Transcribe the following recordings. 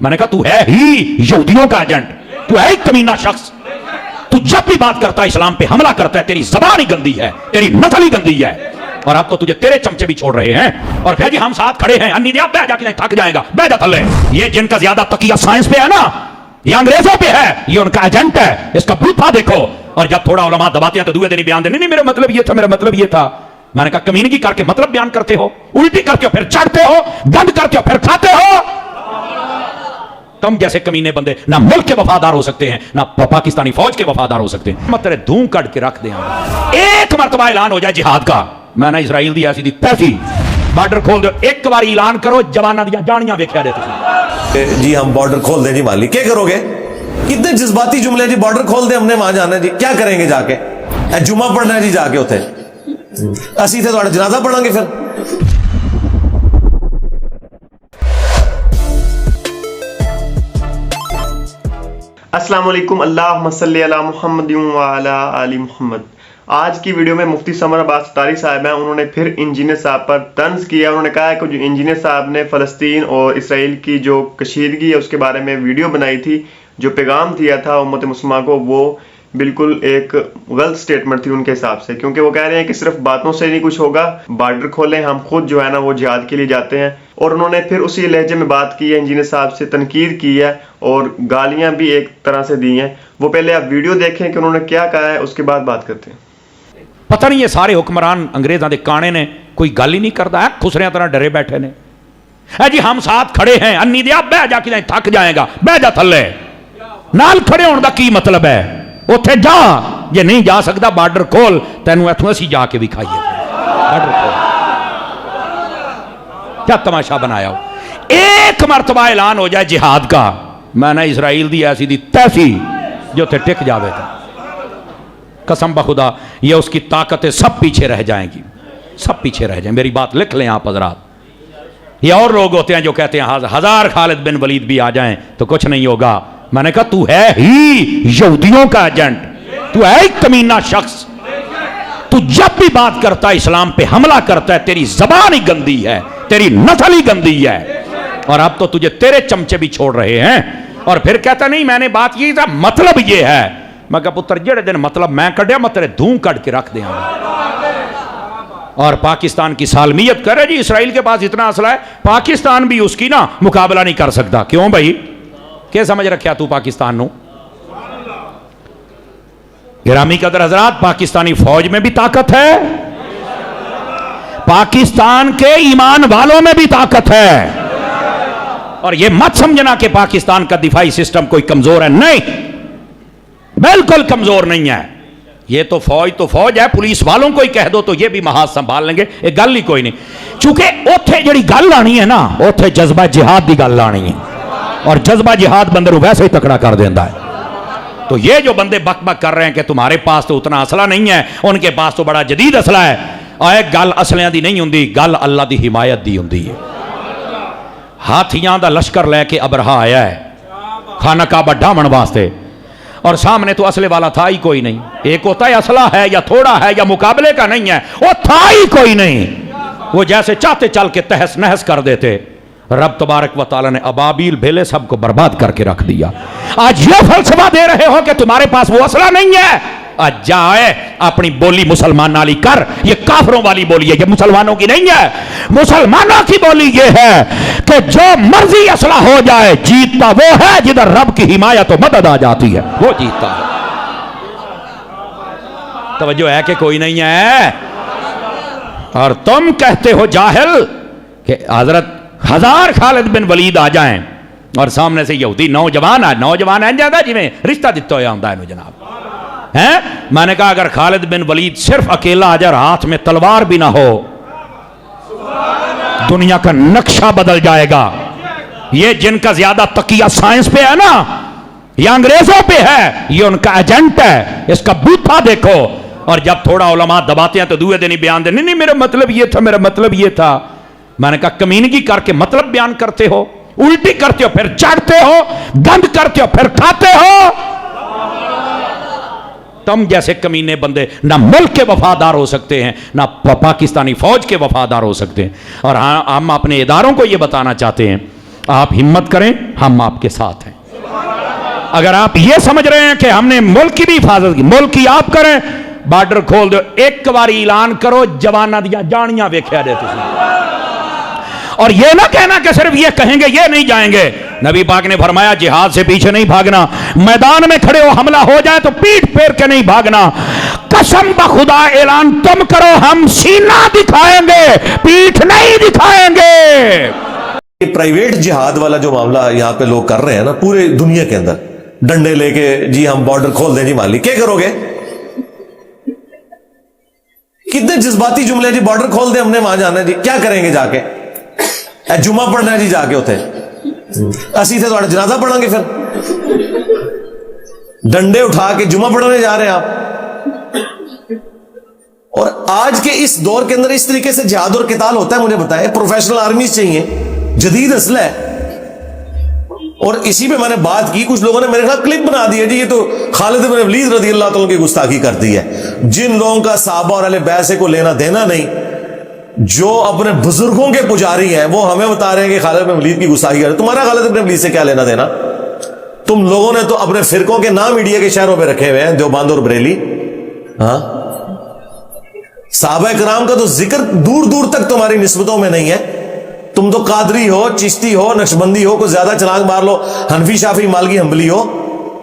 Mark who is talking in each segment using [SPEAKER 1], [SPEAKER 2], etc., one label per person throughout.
[SPEAKER 1] मैंने कहा तू है ही यहूदियों का एजेंट, तू है एक कमीना शख्स। तू जब भी बात करता है इस्लाम पे हमला करता है, तेरी जबान ही गंदी है, तेरी नस्ल ही गंदी है, और अब तो तुझे तेरे चमचे भी छोड़ रहे हैं। और फिर जी हम साथ खड़े हैं, अन्नी बह जाके थक जाएगा, बह जा थले। ये जिनका ज्यादा तकिया साइंस पे है ना, ये अंग्रेजों पे है, ये उनका एजेंट है, इसका बूथा देखो। और जब थोड़ा उलमा दबाते हैं तो दूसरे दिन ही बयान देने, नहीं मेरा मतलब ये था, मेरा मतलब ये था। मैंने कहा कमीनगी करके मतलब बयान करते हो, उल्टी करके फिर चढ़ते हो, गंद करके फिर खाते हो। तुम जैसे कमीने बंदे ना मुल्क के वफादार हो सकते हैं, ना पाकिस्तानी फौज के वफादार हो सकते हैं। मत तेरे धूम कट के रख दे। एक मरतबा ऐलान हो जाए जिहाद का, मैंने इसराइल दी ऐसी दी तैसी बॉर्डर खोल दो, एक बार ऐलान करो, जवाना दिया जानियां वेख्या दे
[SPEAKER 2] जी हम बॉर्डर खोल दें जी, मान ली क्या करोगे? कितने जज्बाती जुमले जी, बॉर्डर खोल दे हमने वहां जाना है जी, क्या करेंगे जाके? जुमा पढ़ना है जी जाके उथे, असी थे तो जनाजा पढ़ांगे फिर।
[SPEAKER 3] अस्सलाम वालेकुम, अल्लाहुम्मा सल्ली अला मुहम्मद व अला आलि मुहम्मद। आज की वीडियो में मुफ्ती समर अब्बास सत्तारी साहब हैं, उन्होंने फिर इंजीनियर साहब पर तंज किया। उन्होंने कहा है कि जो इंजीनियर साहब ने फ़लस्तीन और इसराइल की जो कशीदगी है उसके बारे में वीडियो बनाई थी, जो पैगाम दिया था उम्मत मुस्लिमा को, वो बिल्कुल एक गलत स्टेटमेंट थी उनके हिसाब से, क्योंकि वो कह रहे हैं कि सिर्फ बातों से नहीं कुछ होगा, बॉर्डर खोलें, हम खुद जो है ना वो जिहाद के लिए जाते हैं। और उन्होंने फिर उसी लहजे में बात की है, इंजीनियर साहब से तनकीद की है और गालियां भी एक तरह से दी हैं। वो पहले आप वीडियो देखें कि उन्होंने क्या कहा है, उसके बाद बात करते हैं।
[SPEAKER 1] पता नहीं ये सारे हुक्मरान अंग्रेज़ों के काने ने कोई गल ही नहीं करता है, खुसरिया तरह डरे बैठे ने। है जी हम साथ खड़े हैं, अन्नी दिया बह जाके थक जाएगा, बह जा थले। नाल खड़े होने का की मतलब है? उथे जा, जे नहीं जा सकता बॉर्डर खोल, तेनू इथों असीं जाके भी खाइए। बॉर्डर खोल, क्या तमाशा बनाया हो। एक मरतबा ऐलान हो जाए जिहाद का, मैंने इसराइल दी ऐसी दी तैसी जो थे टिक जावे था, कसम बखुदा ये उसकी ताकतें सब पीछे रह जाएंगी, सब पीछे रह जाएंगे। मेरी बात लिख लें आप हजरात। ये और लोग होते हैं जो कहते हैं हजार खालिद बिन वलीद भी आ जाएं तो कुछ नहीं होगा। मैंने कहा तू है ही यहूदियों का एजेंट, तू है एक कमीना शख्स। तू जब भी बात करता है इस्लाम पे हमला करता है, तेरी जबान ही गंदी है, तेरी नस्ल ही गंदी है, और अब तो तुझे तेरे चमचे भी छोड़ रहे हैं। और फिर कहता नहीं मैंने बात ये था, मतलब ये है। मैं कहा पुत्र जेड़े दिन मतलब मैं कढ़िया, मैं तेरे धूम कट के रख दिया। और पाकिस्तान की सालमियत करे जी, इसराइल के पास इतना असला है, पाकिस्तान भी उसकी ना मुकाबला नहीं कर सकता। क्यों भाई, क्या समझ रखा तू पाकिस्तान नू? गिरामी कदर हजरात, पाकिस्तानी फौज में भी ताकत है, पाकिस्तान के ईमान वालों में भी ताकत है। और यह मत समझना कि पाकिस्तान का दिफाई सिस्टम कोई कमजोर है, नहीं, बिल्कुल कमजोर नहीं है। ये तो फौज है, पुलिस वालों को ही कह दो तो ये भी महाज संभाल लेंगे, एक गल ही कोई नहीं। चूंकि उथे जड़ी गल आनी है ना, उथे जज्बा जिहाद की गल आनी है, और जज्बा जिहाद बंदे वैसे ही तकड़ा कर देता है। तो ये जो बंदे बक बक कर रहे हैं कि तुम्हारे पास तो उतना असला नहीं है, उनके पास तो बड़ा जदीद असला है, और गल असलियां दी नहीं हुंदी, गल अल्लाह की हिमायत दी हुंदी है। हाथियां दा लश्कर लैके अबरहा आया है खाना काबा ढामण वास्ते, और सामने तो असले वाला था ही कोई नहीं। एक होता है असला है या थोड़ा है या मुकाबले का नहीं है, वो था ही कोई नहीं। वो जैसे चाहते चल के तहस नहस कर देते। रब तबारक व तआला ने अबाबील भेले सबको बर्बाद करके रख दिया। आज ये फलसफा दे रहे हो कि तुम्हारे पास वो असला नहीं है, आज जाए अपनी बोली मुसलमान नाली कर। ये काफरों वाली बोली है, ये मुसलमानों की नहीं है। मुसलमानों की बोली ये है कि जो मर्जी असला हो जाए, जीतता वो है जिधर रब की हिमायत और मदद आ जाती है, वो जीतता है। तवज्जो है कि कोई नहीं है। और तुम कहते हो जाहिल कि हजरत हजार खालिद बिन वलीद आ जाएं और सामने से यहूदी नौजवान है ज्यादा जिमें रिश्ता दिता हुआ होंदा है जनाब है। मैंने कहा अगर खालिद बिन वलीद सिर्फ अकेला आ जाए, हाथ में तलवार भी ना हो, दुनिया का नक्शा बदल जाएगा। ये जिनका ज्यादा तकिया साइंस पे है ना, ये अंग्रेजों पे है, ये उनका एजेंट है, इसका बूथा देखो। और जब थोड़ा उलमा दबाते हैं तो दूसरे दिन ही बयान दे, नहीं मेरा मतलब ये था, मेरा मतलब ये था। मैंने कहा कमीनगी करके मतलब बयान करते हो, उल्टी करते हो फिर चढ़ते हो, गंद करते हो फिर खाते हो। तुम जैसे कमीने बंदे ना मुल्क के वफादार हो सकते हैं, ना पाकिस्तानी फौज के वफादार हो सकते हैं। और हाँ, हम अपने इदारों को यह बताना चाहते हैं आप हिम्मत करें, हम आपके साथ हैं। अगर आप ये समझ रहे हैं कि हमने मुल्क की भी हिफाजत की, मुल्क की आप करें, बार्डर खोल दो, एक बारी ऐलान करो, जवाना दिया जानियां वेख्या दे तुसी। और ये ना कहना कि सिर्फ ये कहेंगे ये नहीं जाएंगे। नबी पाक ने फरमाया जिहाद से पीछे नहीं भागना, मैदान में खड़े हो हमला हो जाए तो पीठ फेर के नहीं भागना। कसम बखुदा ऐलान तुम करो, हम सीना दिखाएंगे, पीठ नहीं दिखाएंगे।
[SPEAKER 2] प्राइवेट जिहाद वाला जो मामला यहाँ पे लोग कर रहे हैं ना पूरे दुनिया के अंदर, डंडे लेके जी हम बॉर्डर खोल दें जी माली, क्या करोगे? कितने जज्बाती जुमले, जी बॉर्डर खोल दे हमने वहां जाना है जी, क्या करेंगे जाके? जुमा पढ़ना है जी जाके उथे, असी थे थोड़ा जनाजा पढ़ांगे, फिर डंडे उठा के जुमा पढ़ाने जा रहे हैं आप। और आज के इस दौर के अंदर इस तरीके से जिहाद और किताल होता है, मुझे बताएं। प्रोफेशनल आर्मीज चाहिए, जदीद असला है। और इसी पे मैंने बात की, कुछ लोगों ने मेरे खिलाफ क्लिप बना दी है जी, ये तो खालिद इब्न वलीद रज़ी अल्लाह तआला की गुस्ताखी कर दी है। जिन लोगों का सहाबा और अहले बैत से को लेना देना नहीं, जो अपने बुजुर्गों के पुजारी हैं, वो हमें बता रहे हैं कि खालिद इब्न वलीद की गुस्ताखी कर। तुम्हारा खालिद इब्न वलीद से क्या लेना देना? तुम लोगों ने तो अपने फिरकों के नाम मीडिया के शहरों में रखे हुए हैं, देवबंद और बरेली। हाँ, सहाबा किराम का तो जिक्र दूर दूर तक तुम्हारी निस्बतों में नहीं है। तुम तो कादरी हो, चिश्ती हो, नक्शबंदी हो, कोई ज्यादा छलांग मार लो, हनफी, शाफी, मालकी, हंबली हो।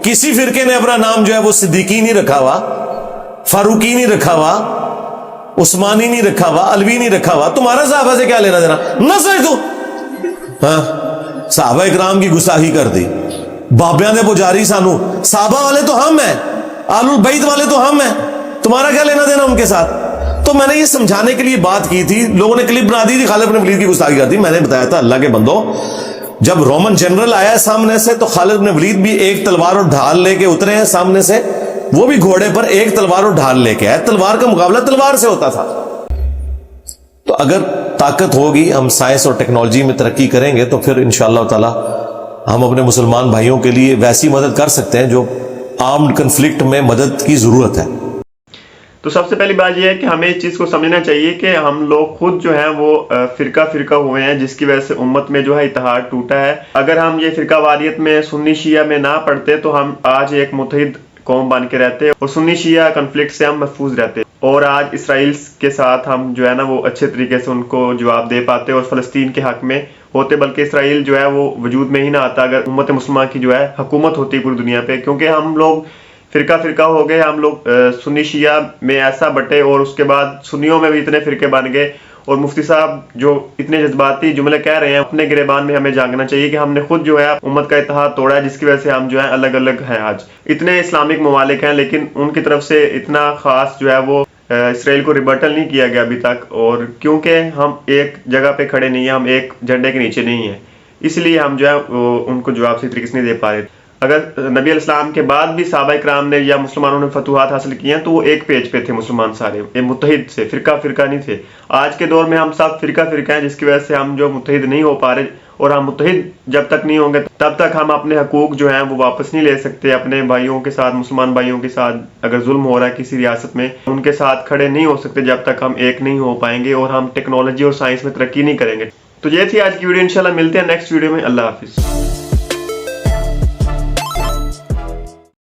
[SPEAKER 2] किसी फिरके ने अपना नाम जो है वो सिद्दीकी नहीं रखा हुआ, फारूकी नहीं रखा हुआ, उस्मानी नहीं रखा हुआ, अलवी नहीं रखा हुआ। तुम्हारा साहबा से क्या लेना देना? न समझ तू। हाँ, साहबा इकराम की गुस्ताखी कर दी, बाबियां दे पुजारी सानू, साहबा वाले तो हम हैं, आलुल बैत वाले तो हम हैं, तुम्हारा क्या लेना देना उनके साथ? तो मैंने ये समझाने के लिए बात की थी, लोगों ने क्लिप बना दी थी, खालिद इब्न वलीद की गुस्ताखी कर दी। मैंने बताया था अल्लाह के बंदो, जब रोमन जनरल आया सामने से तो खालिद इब्न वलीद भी एक तलवार और ढाल लेके उतरे हैं सामने से, वो भी घोड़े पर एक तलवार और ढाल लेके आए। तलवार का मुकाबला तलवार से होता था। तो अगर ताकत होगी, हम साइंस और टेक्नोलॉजी में तरक्की करेंगे, तो फिर इंशाअल्लाह ताला हम अपने मुसलमान भाइयों के लिए वैसी मदद कर सकते हैं जो आर्म्ड कन्फ्लिक्ट में मदद की जरूरत है।
[SPEAKER 3] तो सबसे पहली बात यह है कि हमें इस चीज़ को समझना चाहिए कि हम लोग खुद जो है वो फिरका फिरका हुए हैं, जिसकी वजह से उम्मत में जो है इत्तेहाद टूटा है। अगर हम ये फिरका वारियत में सुन्नी शिया में ना पढ़ते तो हम आज एक मुत्तहिद कौम बन के रहते और सुन्नी शिया कन्फ्लिक्ट से हम महफूज रहते, और आज इसराइल के साथ हम जो है ना वो अच्छे तरीके से उनको जवाब दे पाते और फ़लस्तीन के हक में होते, बल्कि इसराइल जो है वो वजूद में ही ना आता अगर उम्मत मुस्लिमा की जो है हुकूमत होती पूरी दुनिया पे। क्योंकि हम लोग फिरका फिरका हो गए, हम लोग सुन्नी शिया में ऐसा बटे और उसके बाद सुन्नियों में भी इतने फिरके बन गए। और मुफ्ती साहब जो इतने जज्बाती जुमले कह रहे हैं, अपने गिरेबान में हमें जागना चाहिए कि हमने खुद जो है उम्मत का इत्तेहाद तोड़ा है, जिसकी वजह से हम जो है अलग अलग हैं। आज इतने इस्लामिक ममालिक हैं, लेकिन उनकी तरफ से इतना खास जो है वो इसराइल को रिबर्टल नहीं किया गया अभी तक। और क्योंकि हम एक जगह पे खड़े नहीं हैं, हम एक झंडे के नीचे नहीं हैं, इसलिए हम जो है उनको जवाब सही तरीके से नहीं दे पा रहे। अगर नबी अलैहिस्सलाम के बाद भी सहाबा इकराम ने या मुसलमानों ने फतुहात हासिल किए हैं तो वो एक पेज पे थे, मुसलमान सारे ये मुत्तहिद से, फिरका फिरका नहीं थे। आज के दौर में हम सब फिरका फिरका हैं, जिसकी वजह से हम जो मुत्तहिद नहीं हो पा रहे। और हम मुत्तहिद जब तक नहीं होंगे तब तक हम अपने हकूक जो हैं वो वापस नहीं ले सकते। अपने भाइयों के साथ, मुसलमान भाइयों के साथ अगर जुल्म हो रहा है किसी रियासत में, उनके साथ खड़े नहीं हो सकते जब तक हम एक नहीं हो पाएंगे और हम टेक्नोलॉजी और साइंस में तरक्की नहीं करेंगे। तो ये थी आज की वीडियो, इंशाल्लाह मिलते हैं नेक्स्ट वीडियो में। अल्लाह हाफिज।